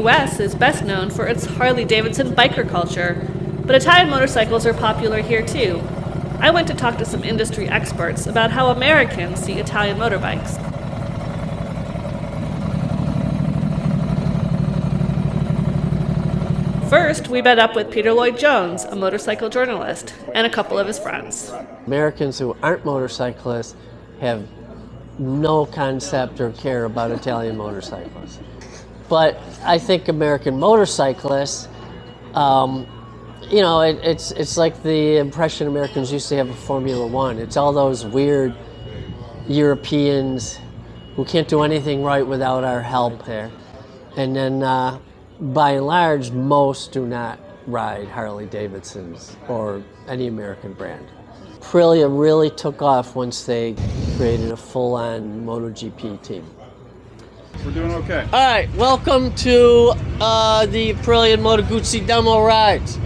US is best known for its Harley-Davidson biker culture, but Italian motorcycles are popular here too. I went to talk to some industry experts about how Americans see Italian motorbikes. First, we met up with Peter Lloyd-Jones, a motorcycle journalist, and a couple of his friends. Americans who aren't motorcyclists have no concept or care about Italian motorcyclists. But I think American motorcyclists, it's like the impression Americans used to have of Formula One. It's all those weird Europeans who can't do anything right without our help there. And then, by and large, most do not ride Harley-Davidsons or any American brand. Aprilia really took off once they created a full-on MotoGP team. We're doing okay. All right, welcome to the Aprilia Moto Guzzi demo rides.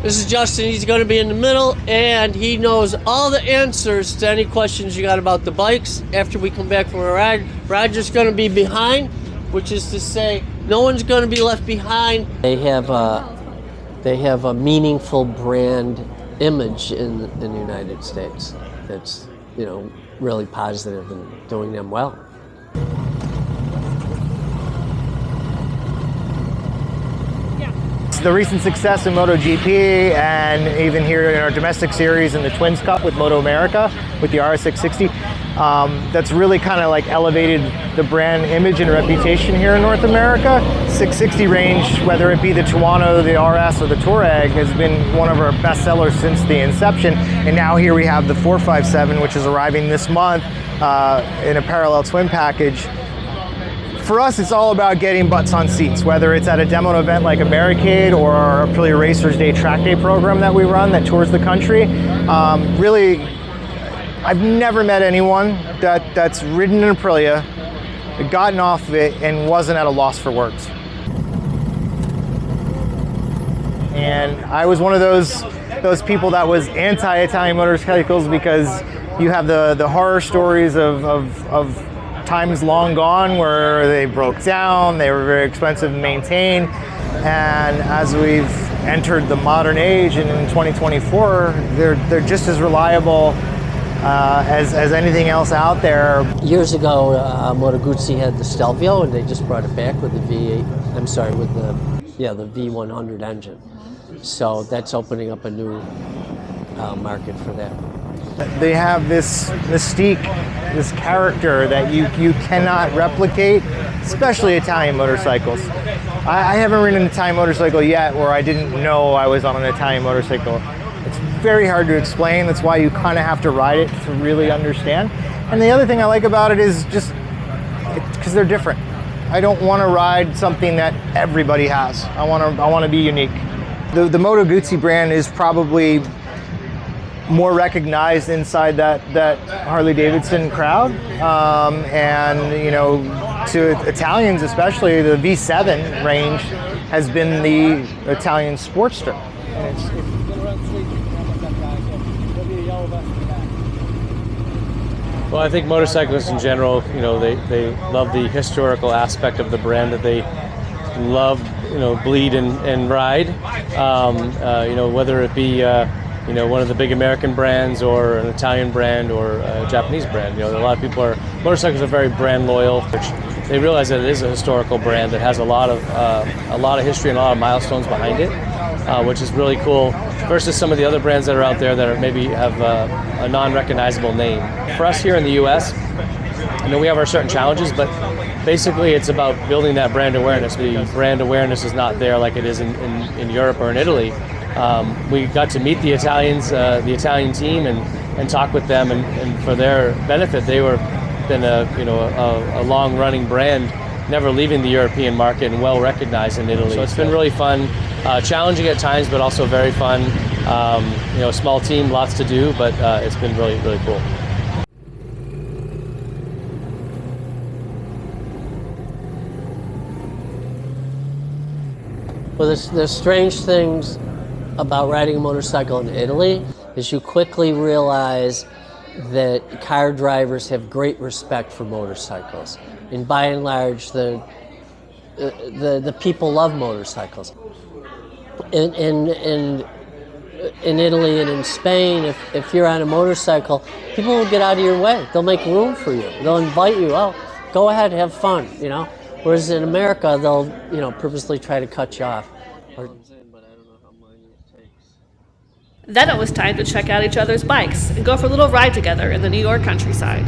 This is Justin. He's going to be in the middle, and he knows all the answers to any questions you got about the bikes. After we come back from a ride, Roger's going to be behind, which is to say, no one's going to be left behind. They have a meaningful brand image in the United States that's, really positive and doing them well. The recent success in MotoGP and even here in our domestic series in the Twins Cup with Moto America with the RS660, that's really kind of like elevated the brand image and reputation here in North America. 660 range, whether it be the Tuono, the RS, or the Touareg, has been one of our best sellers since the inception. And now here we have the 457, which is arriving this month in a parallel twin package. For us, it's all about getting butts on seats, whether it's at a demo event like a Barricade or our Aprilia Racers Day track day program that we run that tours the country. Really, I've never met anyone that's ridden an Aprilia, gotten off of it, and wasn't at a loss for words. And I was one of those people that was anti-Italian motorcycles because you have the horror stories of times long gone where they broke down, they were very expensive to maintain. And as we've entered the modern age and in 2024, they're just as reliable as anything else out there. Years ago, Moto Guzzi had the Stelvio, and they just brought it back with the V100 engine. So that's opening up a new market for that. They have this mystique, this character that you cannot replicate, especially Italian motorcycles. I haven't ridden an Italian motorcycle yet where I didn't know I was on an Italian motorcycle. It's very hard to explain. That's why you kind of have to ride it to really understand. And the other thing I like about it is just because they're different. I don't want to ride something that everybody has. I want to be unique. The Moto Guzzi brand is probably more recognized inside that Harley-Davidson crowd, and to Italians especially, the V7 range has been the Italian Sportster. Well, I think motorcyclists in general, they love the historical aspect of the brand, that they love, bleed and ride. Whether it be one of the big American brands or an Italian brand or a Japanese brand. A lot of motorcycles are very brand loyal. They realize that it is a historical brand that has a lot of history and a lot of milestones behind it, which is really cool versus some of the other brands that are out there that are maybe have a non-recognizable name. For us here in the U.S., we have our certain challenges, but basically it's about building that brand awareness. The brand awareness is not there like it is in Europe or in Italy. We got to meet the Italians, the Italian team, and talk with them, and for their benefit, they were been a long-running brand, never leaving the European market and well recognized in Italy. So it's been really fun, challenging at times, but also very fun. Small team, lots to do, but it's been really, really cool. Well, there's strange things about riding a motorcycle in Italy is you quickly realize that car drivers have great respect for motorcycles. And by and large, the the people love motorcycles. In Italy and in Spain, if you're on a motorcycle, people will get out of your way. They'll make room for you. They'll invite you. Oh, go ahead, have fun. Whereas in America, they'll purposely try to cut you off. Then it was time to check out each other's bikes and go for a little ride together in the New York countryside.